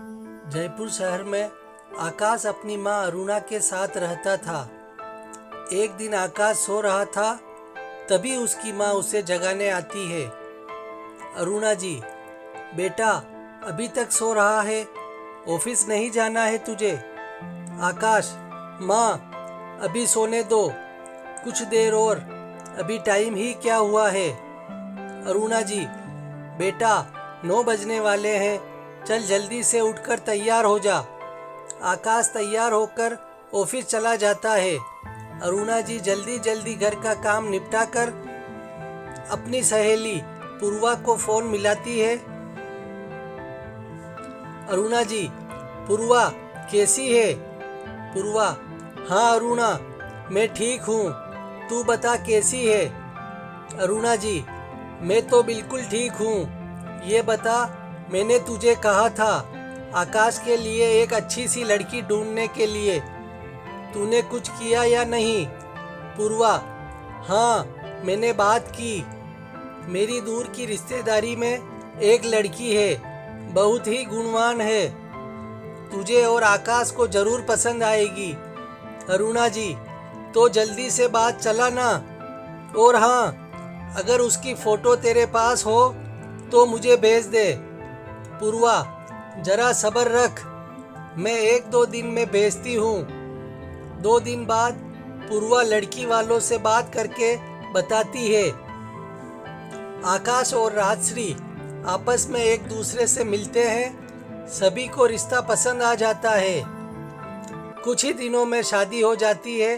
जयपुर शहर में आकाश अपनी माँ अरुणा के साथ रहता था। एक दिन आकाश सो रहा था, तभी उसकी माँ उसे जगाने आती है। अरुणा जी, बेटा अभी तक सो रहा है, ऑफिस नहीं जाना है तुझे? आकाश, माँ अभी सोने दो, कुछ देर और, अभी टाइम ही क्या हुआ है? अरुणा जी, बेटा 9 बजने वाले हैं, चल जल्दी से उठकर तैयार हो जा। आकाश तैयार होकर ऑफिस चला जाता है। अरुणा जी जल्दी जल्दी घर का काम निपटाकर अपनी सहेली पूर्वा को फोन मिलाती है। अरुणा जी, पूर्वा कैसी है? पूर्वा, हाँ अरुणा, मैं ठीक हूँ, तू बता कैसी है? अरुणा जी, मैं तो बिल्कुल ठीक हूँ। ये बता, मैंने तुझे कहा था आकाश के लिए एक अच्छी सी लड़की ढूंढने के लिए, तूने कुछ किया या नहीं? पूर्वा, हाँ मैंने बात की। मेरी दूर की रिश्तेदारी में एक लड़की है, बहुत ही गुणवान है, तुझे और आकाश को जरूर पसंद आएगी। अरुणा जी, तो जल्दी से बात चला ना। और हाँ, अगर उसकी फोटो तेरे पास हो तो मुझे भेज दे। पूर्वा, जरा सब्र रख, मैं 1-2 दिन में भेजती हूँ। 2 दिन बाद पूर्वा लड़की वालों से बात करके बताती है। आकाश और राजश्री आपस में एक दूसरे से मिलते हैं, सभी को रिश्ता पसंद आ जाता है। कुछ ही दिनों में शादी हो जाती है।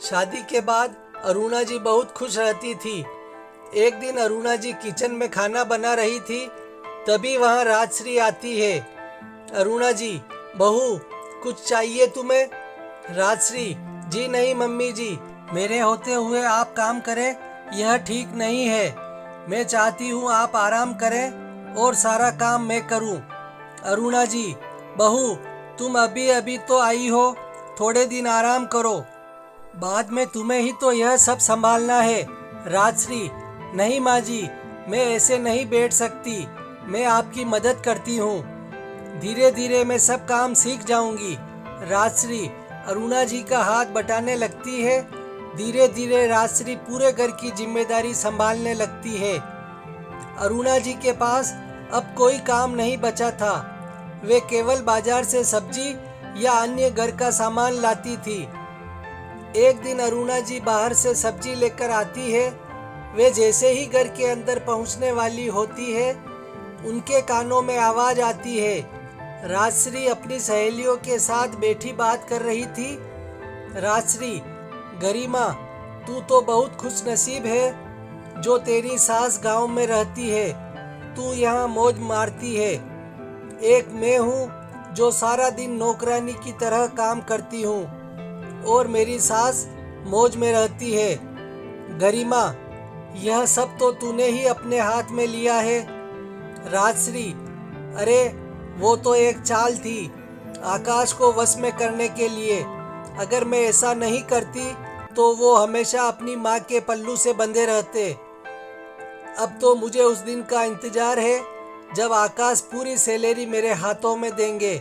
शादी के बाद अरुणा जी बहुत खुश रहती थी। एक दिन अरुणा जी किचन में खाना बना रही थी, तभी वहाँ राजश्री आती है। अरुणा जी, बहू कुछ चाहिए तुम्हें? राजश्री, जी नहीं मम्मी जी, मेरे होते हुए आप काम करें यह ठीक नहीं है। मैं चाहती हूँ आप आराम करें और सारा काम मैं करूँ। अरुणा जी, बहू तुम अभी अभी तो आई हो, थोड़े दिन आराम करो, बाद में तुम्हें ही तो यह सब संभालना है। राजश्री, नहीं माँ जी, मैं ऐसे नहीं बैठ सकती, मैं आपकी मदद करती हूँ, धीरे धीरे मैं सब काम सीख जाऊंगी। राजश्री अरुणा जी का हाथ बटाने लगती है। धीरे धीरे राजश्री पूरे घर की जिम्मेदारी संभालने लगती है। अरुणा जी के पास अब कोई काम नहीं बचा था। वे केवल बाजार से सब्जी या अन्य घर का सामान लाती थी। एक दिन अरुणा जी बाहर से सब्जी लेकर आती है। वे जैसे ही घर के अंदर पहुंचने वाली होती है, उनके कानों में आवाज आती है। राजश्री अपनी सहेलियों के साथ बैठी बात कर रही थी। राजश्री, गरिमा, तू तो बहुत खुशनसीब है जो तेरी सास गांव में रहती है, तू यहाँ मौज मारती है। एक मैं हूँ जो सारा दिन नौकरानी की तरह काम करती हूँ और मेरी सास मौज में रहती है। गरिमा, यह सब तो तूने ही अपने हाथ में लिया है। राजश्री, अरे वो तो एक चाल थी आकाश को वश में करने के लिए। अगर मैं ऐसा नहीं करती तो वो हमेशा अपनी माँ के पल्लू से बंधे रहते। अब तो मुझे उस दिन का इंतजार है जब आकाश पूरी सैलरी मेरे हाथों में देंगे।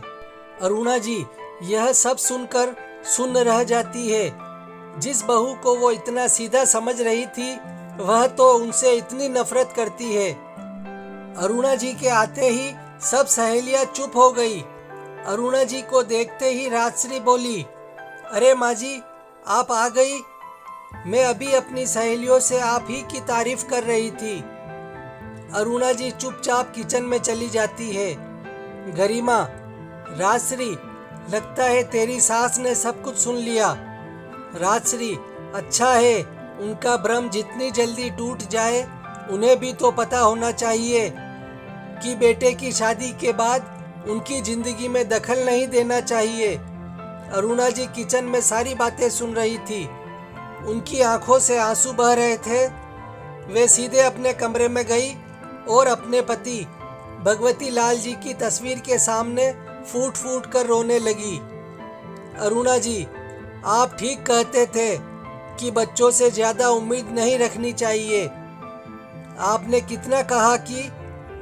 अरुणा जी यह सब सुनकर सुन्न रह जाती है। जिस बहू को वो इतना सीधा समझ रही थी, वह तो उनसे इतनी नफरत करती है। अरुणा जी के आते ही सब सहेलियां चुप हो गई। अरुणा जी को देखते ही राजश्री बोली, अरे माँ जी, आप आ गई? मैं अभी अपनी सहेलियों से आप ही की तारीफ कर रही थी। अरुणा जी चुपचाप किचन में चली जाती है। गरिमा, राजश्री, लगता है तेरी सास ने सब कुछ सुन लिया। राजश्री, अच्छा है, उनका भ्रम जितनी जल्दी टूट जाए। उन्हें भी तो पता होना चाहिए कि बेटे की शादी के बाद उनकी जिंदगी में दखल नहीं देना चाहिए। अरुणा जी किचन में सारी बातें सुन रही थी। उनकी आंखों से आंसू बह रहे थे। वे सीधे अपने कमरे में गई और अपने पति भगवती लाल जी की तस्वीर के सामने फूट फूट कर रोने लगी। अरुणा जी, आप ठीक कहते थे कि बच्चों से ज्यादा उम्मीद नहीं रखनी चाहिए। आपने कितना कहा कि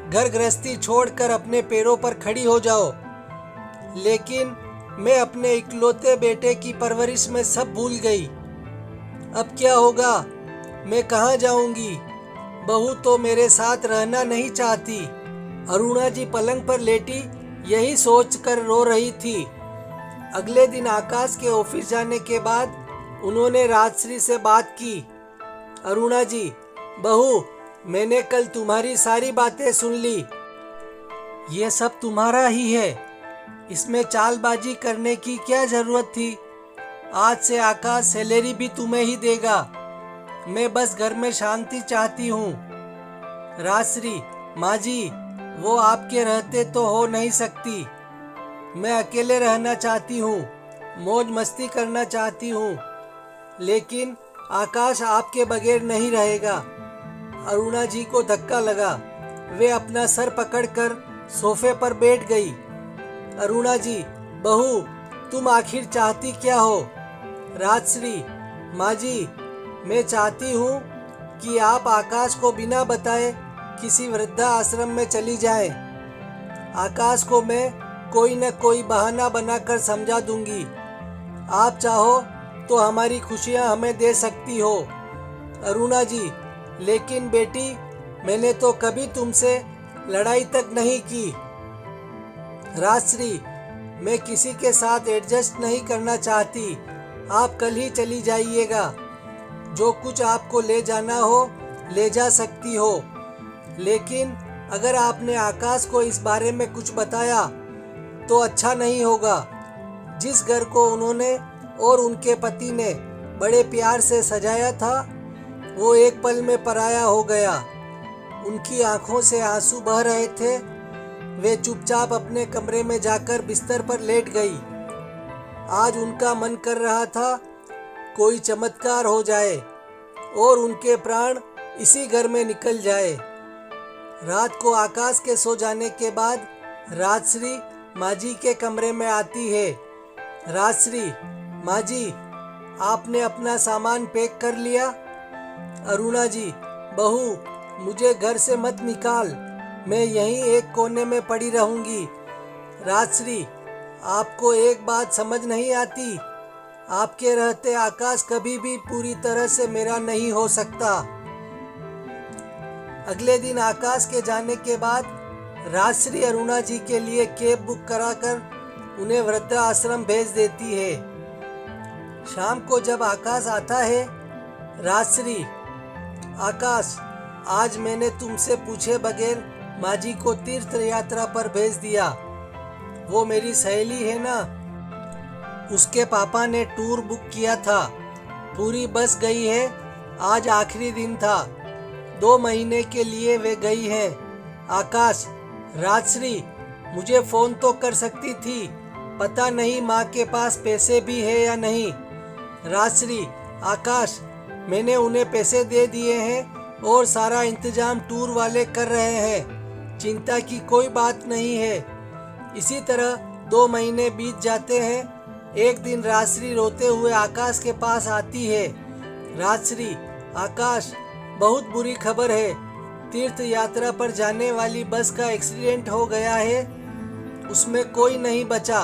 घर गृहस्थी छोड़कर अपने पैरों पर खड़ी हो जाओ, लेकिन मैं अपने इकलौते बेटे की परवरिश में सब भूल गई। अब क्या होगा? मैं कहाँ जाऊंगी? बहू तो मेरे साथ रहना नहीं चाहती। अरुणा जी पलंग पर लेटी यही सोच कर रो रही थी। अगले दिन आकाश के ऑफिस जाने के बाद उन्होंने राजश्री से बात की। अरुणा जी, बहू, मैंने कल तुम्हारी सारी बातें सुन ली। ये सब तुम्हारा ही है, इसमें चालबाजी करने की क्या जरूरत थी? आज से आकाश सैलरी भी तुम्हें ही देगा। मैं बस घर में शांति चाहती हूँ। राजश्री, माँ जी, वो आपके रहते तो हो नहीं सकती। मैं अकेले रहना चाहती हूँ, मौज मस्ती करना चाहती हूँ, लेकिन आकाश आपके बगैर नहीं रहेगा। अरुणा जी को धक्का लगा। वे अपना सर पकड़कर सोफे पर बैठ गई। अरुणा जी, बहू, तुम आखिर चाहती क्या हो? राजश्री, माँ जी, मैं चाहती हूँ कि आप आकाश को बिना बताए किसी वृद्धा आश्रम में चली जाएं। आकाश को मैं कोई न कोई बहाना बनाकर समझा दूंगी। आप चाहो तो हमारी खुशियाँ हमें दे सकती हो। अरुणा जी, लेकिन बेटी, मैंने तो कभी तुमसे लड़ाई तक नहीं की। राजश्री, मैं किसी के साथ एडजस्ट नहीं करना चाहती। आप कल ही चली जाइएगा। जो कुछ आपको ले जाना हो ले जा सकती हो, लेकिन अगर आपने आकाश को इस बारे में कुछ बताया तो अच्छा नहीं होगा। जिस घर को उन्होंने और उनके पति ने बड़े प्यार से सजाया था, वो एक पल में पराया हो गया। उनकी आंखों से आंसू बह रहे थे। वे चुपचाप अपने कमरे में जाकर बिस्तर पर लेट गई। आज उनका मन कर रहा था कोई चमत्कार हो जाए और उनके प्राण इसी घर में निकल जाए। रात को आकाश के सो जाने के बाद राजश्री माँ जी के कमरे में आती है। राजश्री, माँ जी, आपने अपना सामान पैक कर लिया? अरुणा जी, बहू, मुझे घर से मत निकाल, मैं यहीं एक कोने में पड़ी रहूंगी। राजश्री, आपको एक बात समझ नहीं आती? आपके रहते आकाश कभी भी पूरी तरह से मेरा नहीं हो सकता। अगले दिन आकाश के जाने के बाद राजश्री अरुणा जी के लिए कैब बुक कराकर उन्हें वृद्धा आश्रम भेज देती है। शाम को जब आकाश आता है, राजश्री, आकाश, आज मैंने तुमसे पूछे बगैर माँ जी को तीर्थ यात्रा पर भेज दिया। वो मेरी सहेली है ना, उसके पापा ने टूर बुक किया था। पूरी बस गई है। आज आखिरी दिन था। 2 महीने के लिए वे गई है। आकाश, राजश्री, मुझे फोन तो कर सकती थी। पता नहीं माँ के पास पैसे भी है या नहीं। राजश्री, आकाश, मैंने उन्हें पैसे दे दिए हैं और सारा इंतजाम टूर वाले कर रहे हैं। चिंता की कोई बात नहीं है। इसी तरह 2 महीने बीत जाते हैं। एक दिन राजश्री रोते हुए आकाश के पास आती है। राजश्री, आकाश, बहुत बुरी खबर है। तीर्थ यात्रा पर जाने वाली बस का एक्सीडेंट हो गया है। उसमें कोई नहीं बचा।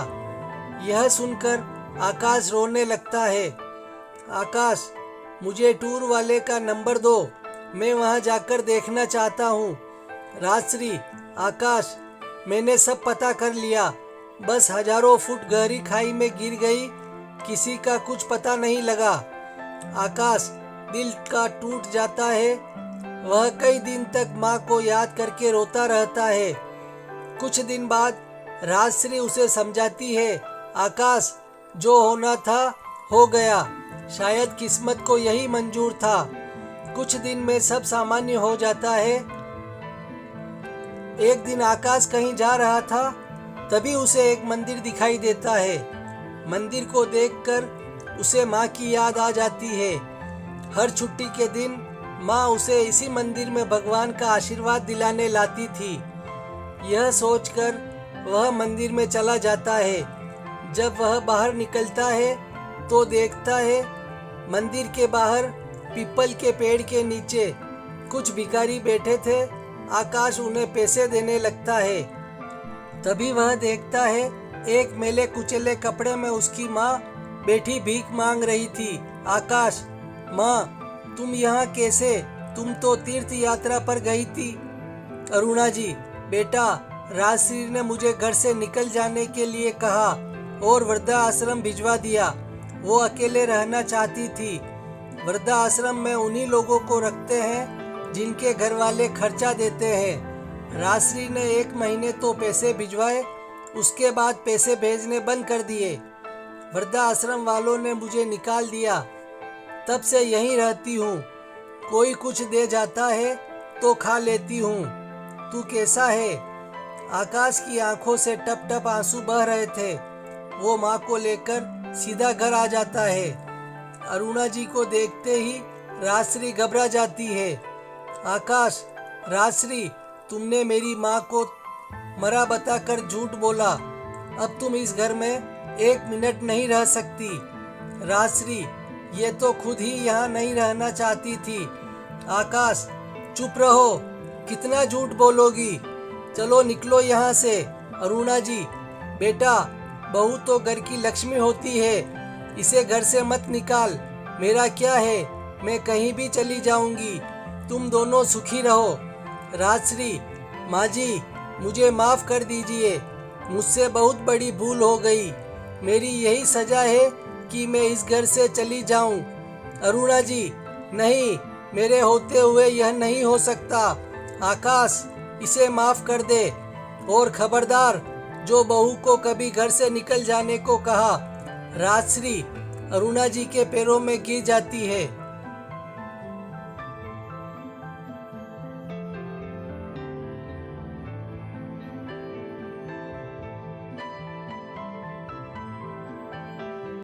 यह सुनकर आकाश रोने लगता है। आकाश, मुझे टूर वाले का नंबर दो, मैं वहां जाकर देखना चाहता हूँ। राजश्री, आकाश, मैंने सब पता कर लिया। बस हजारों फुट गहरी खाई में गिर गई। किसी का कुछ पता नहीं लगा। आकाश दिल का टूट जाता है। वह कई दिन तक माँ को याद करके रोता रहता है। कुछ दिन बाद राजश्री उसे समझाती है, आकाश, जो होना था हो गया। शायद किस्मत को यही मंजूर था। कुछ दिन में सब सामान्य हो जाता है। एक दिन आकाश कहीं जा रहा था, तभी उसे एक मंदिर दिखाई देता है। मंदिर को देखकर उसे माँ की याद आ जाती है। हर छुट्टी के दिन माँ उसे इसी मंदिर में भगवान का आशीर्वाद दिलाने लाती थी। यह सोचकर वह मंदिर में चला जाता है। जब वह बाहर निकलता है तो देखता है मंदिर के बाहर पीपल के पेड़ के नीचे कुछ भिखारी बैठे थे। आकाश उन्हें पैसे देने लगता है। तभी वह देखता है एक मैले कुचले कपड़े में उसकी माँ बैठी भीख मांग रही थी। आकाश, माँ तुम यहाँ कैसे? तुम तो तीर्थ यात्रा पर गई थी। अरुणा जी, बेटा राजश्री ने मुझे घर से निकल जाने के लिए कहा और वृद्धाश्रम भिजवा दिया। वो अकेले रहना चाहती थी। वृद्धाश्रम में उन्हीं लोगों को रखते हैं जिनके घर वाले खर्चा देते हैं। राजश्री ने 1 महीने तो पैसे भिजवाए, उसके बाद पैसे भेजने बंद कर दिए। वृद्धाश्रम वालों ने मुझे निकाल दिया। तब से यहीं रहती हूँ। कोई कुछ दे जाता है तो खा लेती हूँ। तू कैसा है? आकाश की आंखों से टप टप आंसू बह रहे थे। वो माँ को लेकर सीधा घर आ जाता है। अरुणा जी को देखते ही राजश्री घबरा जाती है। आकाश, राजश्री, तुमने मेरी माँ को मरा बताकर झूठ बोला। अब तुम इस घर में 1 मिनट नहीं रह सकती। राजश्री ये तो खुद ही यहाँ नहीं रहना चाहती थी। आकाश, चुप रहो, कितना झूठ बोलोगी? चलो निकलो यहाँ से। अरुणा जी, बेटा बहू तो घर की लक्ष्मी होती है, इसे घर से मत निकाल। मेरा क्या है, मैं कहीं भी चली जाऊंगी, तुम दोनों सुखी रहो। राजश्री, माँ जी मुझे माफ़ कर दीजिए, मुझसे बहुत बड़ी भूल हो गई। मेरी यही सजा है कि मैं इस घर से चली जाऊं। अरुणा जी, नहीं, मेरे होते हुए यह नहीं हो सकता। आकाश, इसे माफ़ कर दे। और खबरदार, जो बहू को कभी घर से निकल जाने को कहा। राजश्री अरुणा जी के पैरों में गिर जाती है।